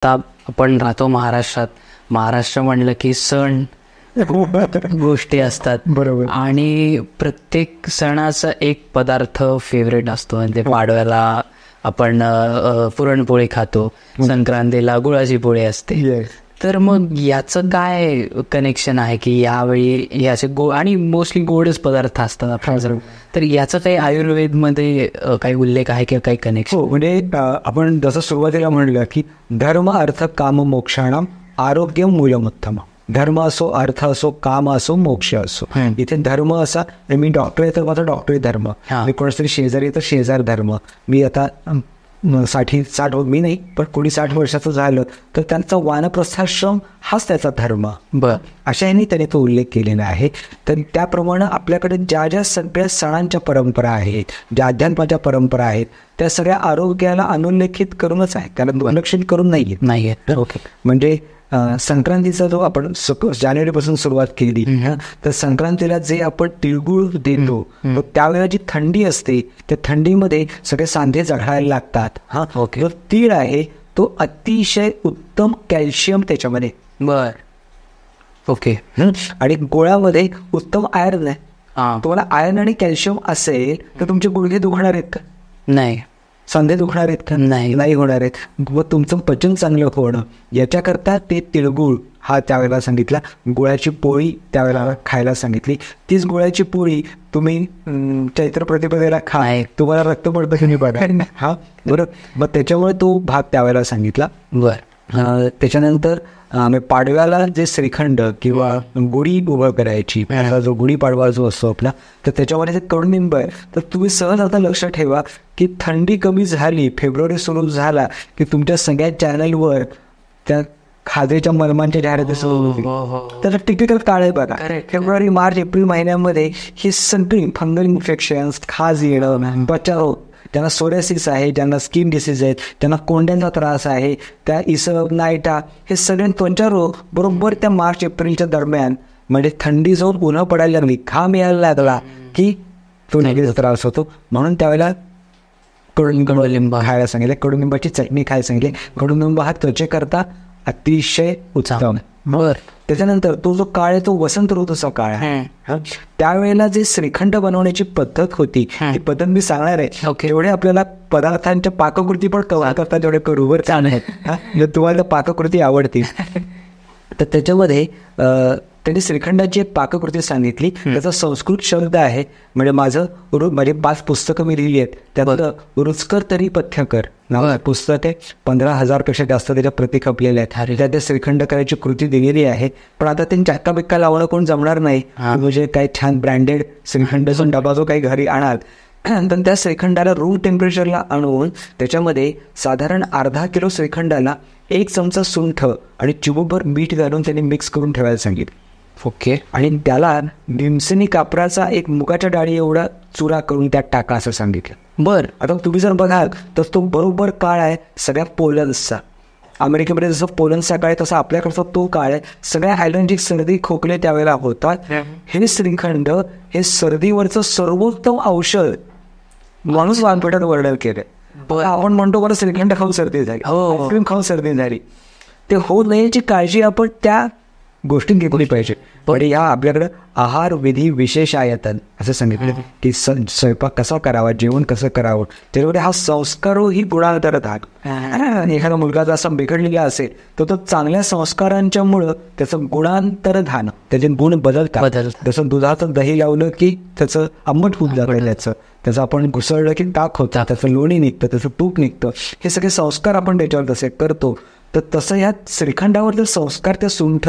आता आपण राहतो महाराष्ट्रात. महाराष्ट्र म्हणलं की सण गोष्टी असतात. बरोबर. आणि प्रत्येक सणाचा एक पदार्थ फेवरेट असतो. म्हणजे पाडव्याला आपण पुरणपोळी खातो, संक्रांतीला गुळाची पोळी असते. तर मग याचं काय कनेक्शन आहे की यावेळी याचे आणि मोस्टली गोडच पदार्थ असतात आपण, तर याचं काही आयुर्वेदमध्ये काही उल्लेख आहे किंवा काही कनेक्शन? हो, म्हणजे आपण जसं सुरुवातीला म्हणलं की धर्म अर्थ काम मोक्षाणाम आरोग्य मूलमुत्तम. धर्म असो, अर्थ असो, काम असो, मोक्ष असो. इथे धर्म असा, मी डॉक्टर आहे तर माझा डॉक्टरी धर्म, मी कोणातरी शेजारी तर शेजार धर्म. मी आता 60 मी नाही पण कोणी 60 वर्षाचं झालं तर त्यांचा वानप्रस्थाश्रम हाच त्याचा धर्म. अशा ह्यांनी त्याने तो उल्लेख केलेला आहे. तर त्याप्रमाणे आपल्याकडे ज्या ज्या सगळ्या सणांच्या परंपरा आहेत, ज्या अध्यात्माच्या परंपरा आहेत, त्या सगळ्या आरोग्याला अनुल्लेखित करूनच आहेत, त्याला दुर्लक्षित करून नाही. ओके. म्हणजे संक्रांतीचा जो आपण जानेवारीपासून सुरुवात केली तर संक्रांतीला जे आपण तिळगुळ देतो त्यावेळेला जी थंडी असते त्या थंडीमध्ये सगळे सांधे जळायला लागतात. जो तीळ आहे तो अतिशय उत्तम कॅल्शियम त्याच्यामध्ये. ओके. आणि गोळ्यामध्ये उत्तम आयर्न आहे. तुम्हाला आयर्न आणि कॅल्शियम असेल तर तुमचे गुडघे दुखणार आहेत का? नाही. सांधे दुखणार आहेत का? नाही होणार आहेत. व तुमचं पचन चांगलं होणं याच्याकरता ते तिळगुळ हा त्यावेळेला सांगितला. गुळाची पोळी त्यावेळेला खायला सांगितली. तीच गुळाची पोळी तुम्ही चैत्र प्रतिपदेला खा, तुम्हाला रक्त पडतं की नाही बघा. बरोबर. मग त्याच्यामुळे तो भाग त्यावेळेला सांगितला. त्याच्यानंतर पाडव्याला जे श्रीखंड किंवा गुढी उभं करायची, जो गुढीपाडवा जो असतो आपला, तर त्याच्यामध्ये जे कडुनिंब आहे, तर तुम्ही सहज आता लक्ष ठेवा की थंडी कमी झाली, फेब्रुवारी सुरू झाला की तुमच्या सगळ्या चॅनलवर त्या खाजेच्या मलमांच्या जाहिराती सुरू होतील. तर टिपिकल काळ आहे बघा. फेब्रुवारी, मार्च, एप्रिल महिन्यामध्ये ही सगळी फंगल इन्फेक्शन्स, खाज येणं, त्वचा, ज्यांना सोरेसिस आहे, ज्यांना स्किन डिसीज आहेत, ज्यांना कोंड्यांचा त्रास आहे, त्या इसब, नायटा, हे सगळे त्वचा रोग बरोबर त्या मार्च एप्रिलच्या दरम्यान, म्हणजे थंडी जाऊन उन्हा पडायला लागली, घाम यायला लागला की तो नेहमीचा त्रास होतो. म्हणून त्यावेळेला कडुलिंब खायला सांगितले, कडुलिंबाची चटणी खायला सांगितले. कडुलिंब हा त्वचेकरता अतिशय उत्तम. त्याच्यानंतर तो जो काळ आहे तो वसंत ऋतूचा काळ आहे. त्यावेळेला जे श्रीखंड बनवण्याची पद्धत होती ती पद्धत मी सांगणार आहे. तेवढे आपल्याला पदार्थांच्या पाककृती पण कव्हर करता तेवढे करू बरं. जर तुम्हाला पाककृती आवडतील तर त्याच्यामध्ये त्यांनी श्रीखंडाची एक पाककृती सांगितली. त्याचा संस्कृत शब्द आहे, म्हणजे माझे 5 पुस्तकं मी लिहिली आहेत. त्यातलं रुचकर तरी पथ्यकर नाव पुस्तक आहे. 15,000पेक्षा जास्त त्याच्या प्रती खपलेल्या आहेत. त्यात श्रीखंड करायची कृती दिलेली आहे. पण आता त्यांनी चक्का बिक्का लावणं कोण जमणार नाही. म्हणजे काही छान ब्रँडेड श्रीखंडाचा डबा जो काही घरी आणाल तर त्या श्रीखंडाला रूम टेम्परेचरला आणून त्याच्यामध्ये साधारण अर्धा किलो श्रीखंडाला 1 चमचा सुंठ आणि चिमूटभर मीठ घालून त्यांनी मिक्स करून ठेवायला सांगितलं. ओके. आणि त्याला भीमसेनी कापराचा एक मुगाच्या डाळी एवढा चुरा करून त्यात टाका असं सांगितलं. आता तुम्ही जर बघाल तर तो बरोबर काळ आहे सगळ्या पोलंड्सचा. अमेरिकेमध्ये जसं पोलंडचा काळ आहे तसा आपल्याकडचा तो काळ आहे. सगळ्या ॲलर्जिक सर्दी खोकले त्यावेळेला होतात. हे श्रीखंड हे सर्दीवरचं सर्वोत्तम औषध माणूस वानपेठात वर्णन केलं. आपण म्हणतो मला श्रीखंड खाऊन सर्दी झाली, आईस्क्रीम खाऊन सर्दी झाली, ते होऊ नयेची काळजी आपण त्या गोष्टी घेतली पाहिजे. पण या आपल्याकडं आहार विधी विशेष आयतन असं सांगितलं की स्वयंपाक कसा करावा, जेवण कसं करावं, त्याच्यामध्ये हा संस्कारो ही गुणांतर धाक. एखादा मुलगा जर असा बिघडलेला असेल तर तो चांगल्या संस्कारांच्यामुळं त्याचं गुणांतर धान, त्याचे गुण बदलतात. जसं दुधाचं दही लावलं की त्याचं आंबट होत जातं, त्याचं आपण घुसळलं की ताक होतं, त्याचं लोणी निघतं, त्याचं तूप निघतं. हे सगळे संस्कार आपण त्याच्यावर तसे करतो. तर तसं ह्या श्रीखंडावर जर संस्कार त्या सुंठ,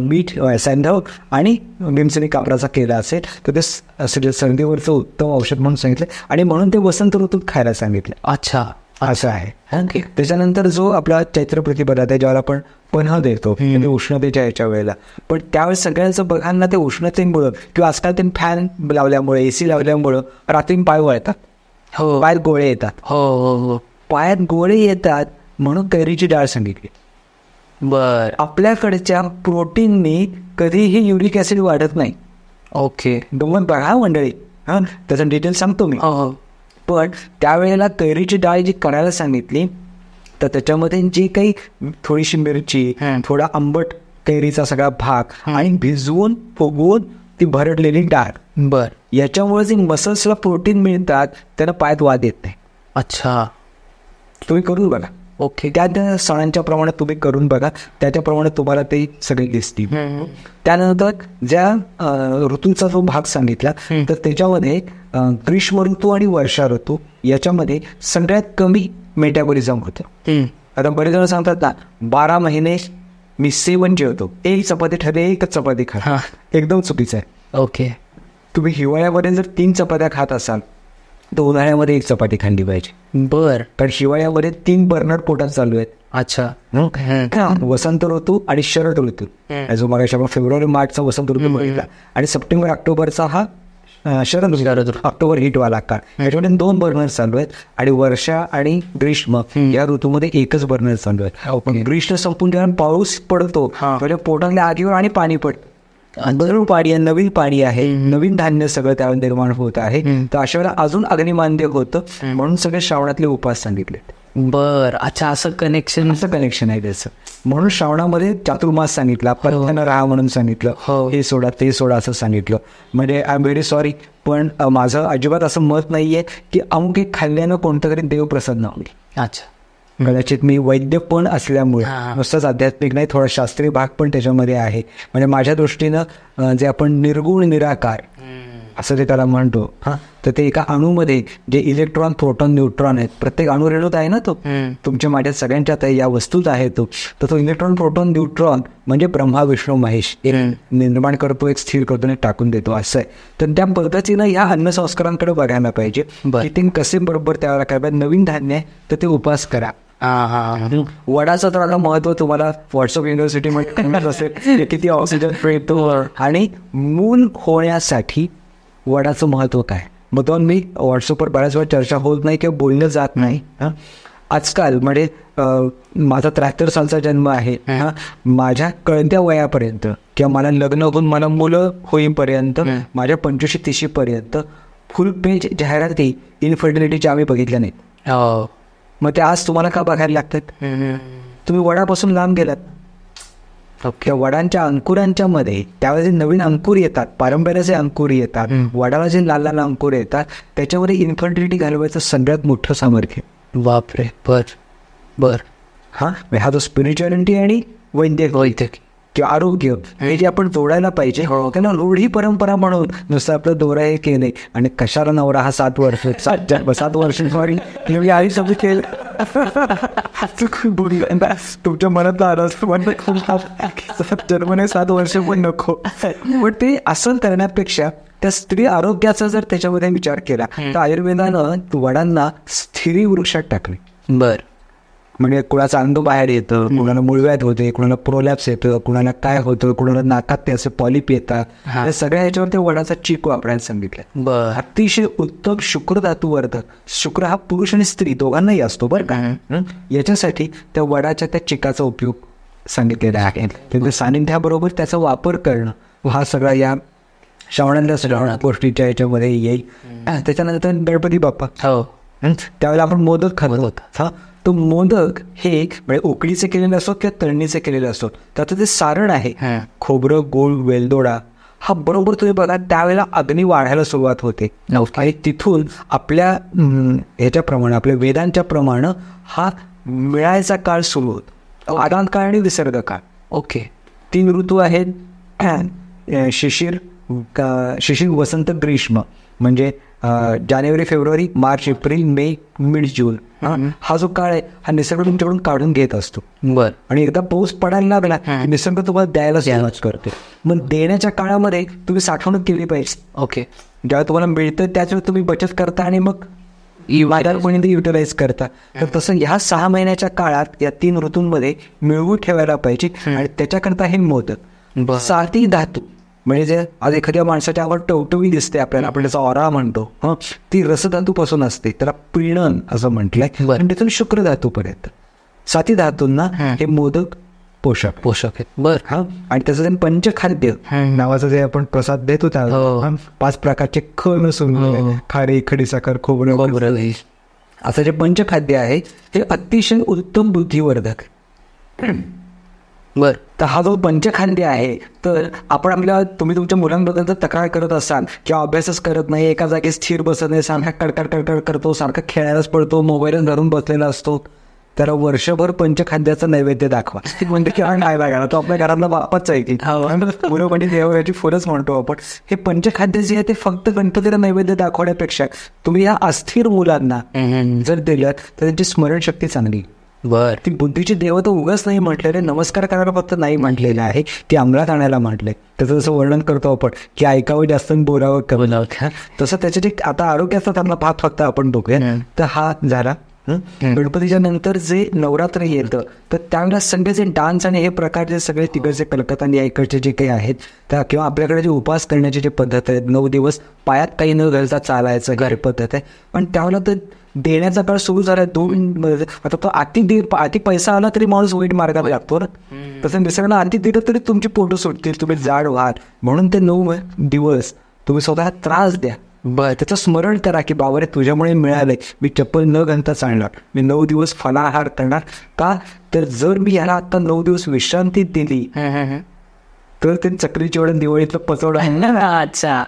मीठ, सैंधव आणि भीमसेनी कापराचा केला असेल तर ते सर्दीवरचं उत्तम औषध म्हणून सांगितलं. आणि म्हणून ते वसंत ऋतूत खायला सांगितलं. अच्छा, असं आहे. त्याच्यानंतर जो आपला चैत्र प्रतिपदा आहे ज्यावेळेला आपण पन्ह देतो म्हणजे उष्णतेच्या ह्याच्या वेळेला, पण त्यावेळेस सगळ्यांचं बघा ना, ते उष्णतेमुळं किंवा आजकाल ते फॅन लावल्यामुळे, AC लावल्यामुळं रात्री पाय वळतात, पायात गोळे येतात. पायात गोळे येतात म्हणून कैरीची डाळ सांगितली. आपल्याकडच्या प्रोटीननी कधीही युरिक ऍसिड वाढत नाही. ओके. गमत बघा मंडळी, त्याचं डिटेल सांगतो मी. पण त्यावेळेला कैरीची डाळ जी करायला सांगितली तर त्याच्यामध्ये जे काही थोडीशी मिरची, थोडा आंबट कैरीचा सगळा भाग आणि भिजवून फुगवून ती भरडलेली डाळ, बर, याच्यामुळे जे मसल्सला प्रोटीन मिळतात त्यांना पायात वाद येत नाही. अच्छा, तुम्ही करून बघा. ओके. त्या सणांच्या प्रमाणात तुम्ही करून बघा, त्याच्याप्रमाणे तुम्हाला ते सगळे दिसतील. त्यानंतर ज्या ऋतूंचा जो भाग सांगितला तर त्याच्यामध्ये ग्रीष्म ऋतू आणि वर्षा ऋतू याच्यामध्ये सगळ्यात कमी मेटाबॉलिझम होतं. आता बरेच जण सांगतात ना 12 महिने मी 7 जेवतो, एक चपाती ठरले एकच चपाती खा, एकदम चुकीचं आहे. ओके. तुम्ही हिवाळ्यामध्ये जर 3 चपात्या खात असाल तर उन्हाळ्यामध्ये 1 चपाती खाल्ली पाहिजे. बर. कारण हिवाळ्यामध्ये 3 बर्नर पोटात चालू आहेत. अच्छा. वसंत ऋतू आणि शरद ऋतू, जो मागाशी आपण फेब्रुवारी मार्चचा वसंत ऋतू बघितला आणि सप्टेंबर ऑक्टोबरचा हा शरद ऋतू, ऑक्टोबर हिटवाला काळ, याच्यामध्ये 2 बर्नर चालू आहेत. आणि वर्षा आणि ग्रीष्म या ऋतूमध्ये 1च बर्नर चालू आहे. ग्रीष्म संपून जेव्हा पाऊस पडतो तेव्हा पोटातल्या आगीवर आणि पाणी पडतं, बरोबर, पाणी आहे, नवीन पाणी आहे, नवीन धान्य सगळं त्यावर निर्माण होत आहे. तर अशा वेळेला अजून अग्निमांद्य होतं, म्हणून सगळे श्रावणातले उपास सांगितले. बर, अच्छा, असं कनेक्शन आहे त्याचं. म्हणून श्रावणामध्ये चातुर्मास सांगितला, पथ्यानं राहा म्हणून सांगितलं, हे सोडा ते सोडा असं सांगितलं. म्हणजे आय एम व्हेरी सॉरी, पण माझं अजिबात असं मत नाहीये की अमुक एक खाल्ल्यानं कोणतं तरी देव प्रसन्न होईल. अच्छा. कदाचित मी वैद्य पण असल्यामुळे नुसतंच आध्यात्मिक नाही, थोडा शास्त्रीय भाग पण त्याच्यामध्ये आहे. म्हणजे माझ्या दृष्टीनं जे आपण निर्गुण निराकार असं ते त्याला म्हणतो, तर ते एका अणूमध्ये जे इलेक्ट्रॉन, प्रोटॉन, न्यूट्रॉन आहेत, प्रत्येक अणू रेणूत आहे ना, तो तुमच्या माझ्या सगळ्यांच्यात आहे, या वस्तूत आहे तो. तर तो इलेक्ट्रॉन, प्रोटॉन, न्यूट्रॉन म्हणजे ब्रह्मा विष्णू महेश एक निर्माण करतो, एक स्थिर करतो आणि टाकून देतो, असं आहे. तर त्या पद्धतीनं ह्या अन्न संस्कारांकडे बघायला पाहिजे की ते कसे बरोबर त्याला काय पाहिजे. नवीन धान्य आहे तर ते उपास करा. वडाचं तर आता महत्व तुम्हाला व्हॉट्सअप युनिव्हर्सिटीमध्ये असेल, किती ऑक्सिजन मिळतो आणि मूल होण्यासाठी वडाचं महत्व काय. मग तो मी व्हॉट्सअपवर बऱ्याच वेळा चर्चा होत नाही किंवा बोललं जात नाही. आजकाल म्हणजे माझा 73 सालचा जन्म आहे, माझ्या कळत्या वयापर्यंत किंवा मला लग्न होऊन मला मुलं होईपर्यंत, माझ्या 25-30 पर्यंत फुल पेज जाहिराती इनफर्टिलिटीच्या आम्ही बघितल्या नाहीत. मग ते आज तुम्हाला का बघायला लागतात. तुम्ही वडापासून लांब गेलात. त्या वडांच्या अंकुरांच्या मध्ये त्यावेळेस जे नवीन अंकुर येतात, पारंपर्याचे अंकुर येतात, वडाला जे लाल लाल अंकुर येतात, त्याच्यामध्ये इन्फर्टिलिटी घालवायचं सगळ्यात मोठं सामर्थ्य. बापरे. बर बर. हा जो स्पिरिच्युअलिटी आणि वैद्यक किंवा आरोग्य हे जे आपण जोडायला पाहिजे, त्यांना रूढी परंपरा म्हणून नुसतं आपलं दोरा हे केलंय. आणि कशाला नवरा हा 7 वर्ष 7 वर्षांवारी आई समजून केलं तुमच्या मनात आलं जन्मने 7 वर्ष पण नको. पण ते असं करण्यापेक्षा त्या स्त्री आरोग्याचा जर त्याच्यामध्ये विचार केला तर आयुर्वेदानं वडांना स्थिरी वृक्षात टाकले. बर. म्हणजे कुणाचं अंड बाहेर येतं, कुणाला मुळव्याध होते, कुणाला प्रोलॅप्स येतं, कुणाला काय होतं, कुणाला नाकात ते असे पॉलिप येतात. या सगळ्या ह्याच्यावर ते वडाचा चीक वापरायला सांगितलं. अतिशय उत्तम शुक्र धातूवर्धक. शुक्र हा पुरुष आणि स्त्री दोघांनाही असतो बरं का. याच्यासाठी त्या वडाच्या त्या चिकाचा उपयोग सांगितलेला आहे. त्यांच्या सानिध्याबरोबर त्याचा वापर करणं हा सगळा या श्रावणातल्या सगळ्या गोष्टीच्या याच्यामध्ये येईल. त्याच्यानंतर गणपती बाप्पा, त्यावेळेला आपण मोदक खात होता. तो मोदक हे म्हणजे उकडीचे केलेले असो किंवा तळणीचे केलेले असो, त्याचं जे सारण आहे खोबरं, गोळ, वेलदोडा, हा बरोबर तुम्ही बघा त्यावेळेला अग्नी वाढायला सुरुवात होते. आणि तिथून आपल्या ह्याच्याप्रमाणे आपल्या वेदांच्या प्रमाणे हा मिळायचा काळ सुरू होतो. आदान काळ आणि विसर्ग काळ. ओके. 3 ऋतू आहेत, शिशिर, वसंत, ग्रीष्म. म्हणजे जानेवारी, फेब्रुवारी, मार्च, एप्रिल, मे, मिड जून हा जो काळ आहे हा निसर्ग तुमच्याकडून काढून घेत असतो. बर. आणि एकदा पाऊस पडायला लागला निसर्ग तुम्हाला द्यायलाच करते. मग देण्याच्या काळामध्ये तुम्ही साठवणूक केली पाहिजे. ओके. जेव्हा तुम्हाला मिळतं त्याच वेळी तुम्ही बचत करता आणि मग वादारपर्यंत युटिलाइज करता. तर तसं ह्या 6 महिन्याच्या काळात या 3 ऋतूंमध्ये मिळवून ठेवायला पाहिजे. आणि त्याच्याकरता हे मोदक 7 धातू म्हणजे जे आज एखाद्या माणसाच्या आवड टवटवी दिसते आपल्याला, आपण त्याचा ऑरा म्हणतो, ती रसधातूपासून असते, त्याला प्रीणन असं म्हटलंय. आणि त्यातून शुक्र धातूपर्यंत 7 धातूंना हे मोदक पोषक आहेत. बर. आणि त्याचं जे पंचखाद्य नावाचं जे आपण प्रसाद देतो त्या 5 प्रकारचे खण नसून खारी, खडीसाखर, खोबरं, असं जे पंचखाद्य आहे हे अतिशय उत्तम बुद्धिवर्धक. बर. तर हा जो पंचखाद्य आहे, तर आपण तुम्ही तुमच्या मुलांबद्दल जर तक्रार करत असाल किंवा अभ्यासच करत नाही, एका जागी स्थिर बसत नाही, सारखा कडकड करतो, सारखा खेळायलाच पडतो, मोबाईलच धरून बसलेला असतो, तर वर्षभर पंचखाद्याचं नैवेद्य दाखवा. म्हणजे किंवा नाही लागायला तो आपल्या घरातला बापाच आहे की मुलं म्हणजे देवाची फुलंच म्हणतो आपण. हे पंचखाद्य जे आहे ते फक्त गणपतीला नैवेद्य दाखवण्यापेक्षा तुम्ही या अस्थिर मुलांना जर दिलं तर त्यांची स्मरणशक्ती चांगली. बर. ती बुद्धीची देव तर उगाच नाही म्हटलेले, नमस्कार करायला फक्त नाही म्हटलेलं आहे, ती अंमलात आणायला म्हटलंय. त्याचं जसं वर्णन करतो आपण की ऐकावं जास्त बोलावं कमी, तसं त्याचे जे आता आरोग्याचा त्यांना पाहत फक्त आपण बघूया. तर हा झाला. गणपतीच्या नंतर जे नवरात्र येतं तर त्यावेळेला सगळे जे डान्स आणि हे प्रकार जे सगळे तिकडचे कलकत्ता आणि इकडचे जे काही आहेत त्या किंवा आपल्याकडे जे उपास करण्याची जी पद्धत आहे, 9 दिवस पायात काही न घालता चालायचं घर पद्धत आहे. पण त्यावेळेला तर देण्याचा काळ सुरू झाला. आता तो अति पैसा आला तरी माणूस वाईट मार्गात लागतो ना, तसं निसर्गाला अति दिलं तरी तुमची पोटं सुटतील, तुम्ही जाड व्हाल. म्हणून ते 9 दिवस तुम्ही स्वतः त्रास द्या. त्याचं स्मरण करा की बाबा तुझ्यामुळे मिळालंय, मी चप्पल न घालता चालणार, मी 9 दिवस फलाहार करणार. का तर जर मी याला आता 9 दिवस विश्रांती दिली तर ते चक्रीची वडण दिवाळीतलं पचवड आहे ना. अच्छा.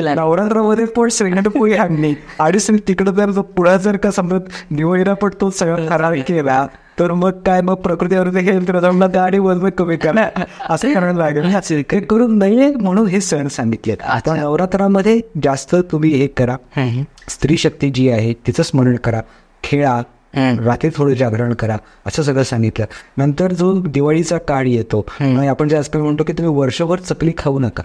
नवरात्रामध्ये पण श्रीखंड पोळी आणली आणि तिकडं जर पुढा जर का समजत दिवाळीला पण तो सगळं खराब केला तर मग काय, मग प्रकृतीवर हेल्थ रजवला त्या आणि वजन कमी करा असं करायला लागेल. काही करून नाहीये म्हणून हे सण सांगितले. आता नवरात्रामध्ये जास्त तुम्ही हे करा, स्त्री शक्ती जी आहे तिचं स्मरण करा, खेळा, रात्री थोडं जागरण करा, असं सगळं सांगितलं. नंतर जो दिवाळीचा काळ येतो, आपण जे आजकाल म्हणतो की तुम्ही वर्षभर चकली खाऊ नका,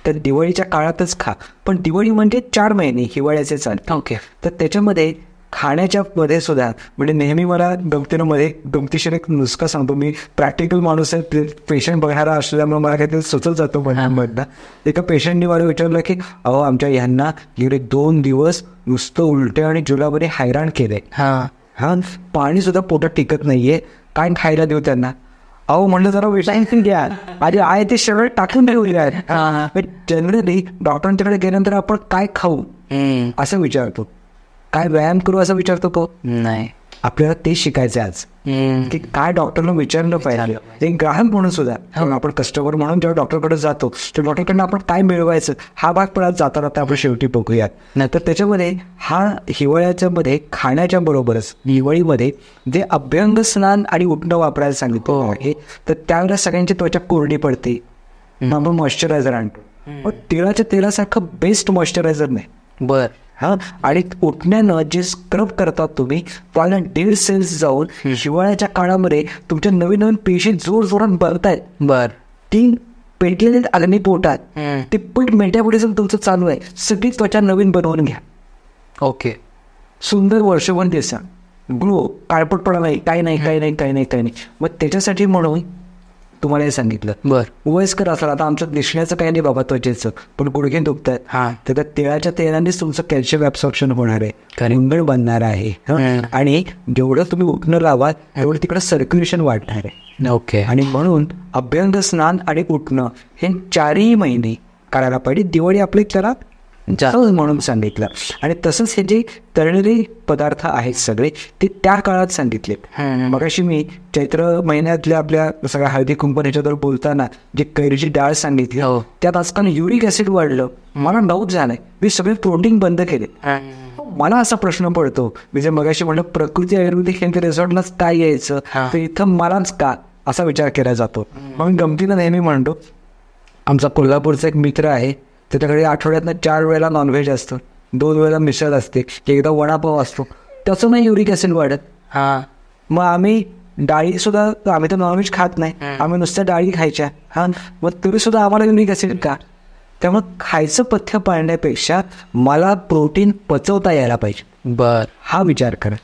तर दिवाळीच्या काळातच खा. पण दिवाळी म्हणजे 4 महिने हिवाळ्याचे चालते. ओके. तर त्याच्यामध्ये खाण्याच्या मध्ये सुद्धा म्हणजे नेहमी मला गमतीमध्ये गमतीशीर एक नुसका सांगतो. मी प्रॅक्टिकल माणूस आहे, पेशंट बघणारा असल्यामुळे मला काहीतरी सुचत जातो मनामधला. एका पेशंटने मला विचारलं की अहो आमच्या ह्यांना गेले 2 दिवस नुसतं उलट्या आणि जुलाबने हैराण केलंय, पाणी सुद्धा पोटात टिकत नाहीये, काय खायला देऊ त्यांना. अहो म्हणलं जरा विश्रांती घ्या, आधी आहे ते सगळं टाकून देऊया. जनरली डॉक्टरांच्याकडे गेल्यानंतर आपण काय खाऊ असं विचारतो, काय व्यायाम करू असं विचारतो तो नाही. आपल्याला ते शिकायचं आज की काय डॉक्टरला विचारलं पाहिजे. एक ग्राहक म्हणून सुद्धा आपण कस्टमर म्हणून जेव्हा डॉक्टरकडे जातो तर डॉक्टरकडनं आपण काय मिळवायचं हा भाग पण आज जाता जाता आपण शेवटी बघूयात. नंतर त्याच्यामध्ये हा हिवाळ्याच्या मध्ये खाण्याच्या बरोबरच दिवाळीमध्ये जे अभ्यंग स्नान आणि उठणं वापरायला सांगितलं आहे, तर त्यावेळेला सगळ्यांची त्वचा कोरडी पडते, आपण मॉइश्चरायझर आणतो. पण तिळाच्या तेलासारखं बेस्ट मॉइश्चरायझर नाही. बर. आणि उठण्यानं जे स्क्रब करतात तुम्ही, त्याला डेड सेल्स जाऊन हिवाळ्याच्या काळामध्ये तुमच्या नवीन नवीन पेशी जोर जोरात बनतायत. बर. ती पेटलेले अग्नी पोटात ते पीठ मेट्यापुढे तुमचं चालू आहे, सगळी त्वचा नवीन बनवून घ्या. ओके. सुंदर वर्षभर दिसा, ग्लो, काळपटपणा नाही, काही नाही. मग त्याच्यासाठी म्हणून तुम्हाला हे सांगितलं. बर. वयस्कर असाल, आता आमचं दिसण्याचं काही नाही बाबा त्वचेचं, पण गुडघे दुखतात, तर त्या तिळाच्या तेलानेच तुमचं कॅल्शियम ऍब्सॉर्प्शन होणार आहे, रिंगण बनणार आहे. आणि जेवढं तुम्ही उठणं लावाल तेवढं तिकडं सर्क्युलेशन वाढणार आहे. ओके. आणि म्हणून अभ्यंग स्नान आणि उठणं हे 4 महिने करायला पाहिजे. दिवाळी आपली करा म्हणून सांगितलं. आणि तसंच हे जे तळलेले पदार्थ आहेत सगळे ते त्या काळात सांगितले. मगाशी मी चैत्र महिन्यातल्या आपल्या सगळ्या हळदी कुंकू ह्याच्यावर बोलताना जी कैरीची डाळ सांगितली, त्यात आजकाल युरिक ऍसिड वाढलं, मला डाऊट झालाय, मी सगळे प्रोटीन बंद केले. मला असा प्रश्न पडतो, मी जे मगाशी म्हणलं प्रकृती आयुर्वेदिक हेल्थ रिसॉर्टलाच काय यायचं, तर इथं मलाच का असा विचार केला जातो. मग गमतीनं नेहमी म्हणतो, आमचा कोल्हापूरचा एक मित्र आहे, त्याच्याकडे आठवड्यातनं 4 वेळेला नॉनव्हेज असतं, 2 वेळेला मिसळ असते, एकदा वडापाव असतो, त्याचं नाही युरिक ऍसिड वाढत. मग आम्ही डाळी सुद्धा, आम्ही तर नॉनव्हेज खात नाही, आम्ही नुसत्या डाळी खायच्या, मग तरी सुद्धा आम्हाला युरिक ऍसिड का? त्यामुळे खायचं पथ्य पाळण्यापेक्षा मला प्रोटीन पचवता यायला पाहिजे. बर. हा विचार करा.